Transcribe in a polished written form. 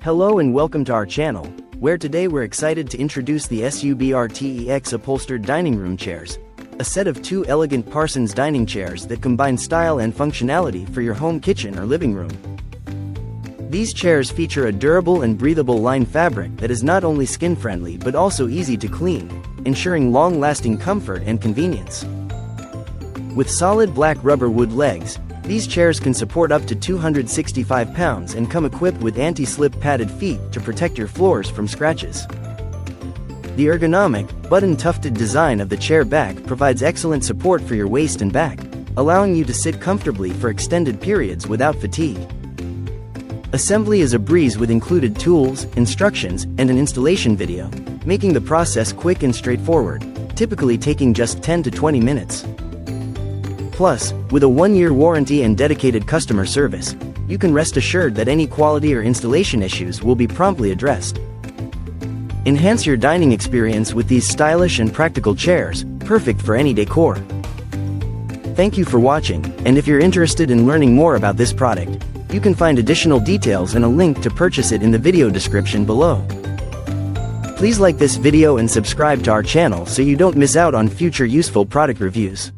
Hello and welcome to our channel, where today we're excited to introduce the Subrtex upholstered dining room chairs, a set of two elegant Parsons dining chairs that combine style and functionality for your home kitchen or living room. These chairs feature a durable and breathable lined fabric that is not only skin-friendly but also easy to clean, ensuring long-lasting comfort and convenience. With solid black rubber wood legs, these chairs can support up to 265 pounds and come equipped with anti-slip padded feet to protect your floors from scratches. The ergonomic, button-tufted design of the chair back provides excellent support for your waist and back, allowing you to sit comfortably for extended periods without fatigue. Assembly is a breeze with included tools, instructions, and an installation video, making the process quick and straightforward, typically taking just 10 to 20 minutes. Plus, with a 1-year warranty and dedicated customer service, you can rest assured that any quality or installation issues will be promptly addressed. Enhance your dining experience with these stylish and practical chairs, perfect for any decor. Thank you for watching, and if you're interested in learning more about this product, you can find additional details and a link to purchase it in the video description below. Please like this video and subscribe to our channel so you don't miss out on future useful product reviews.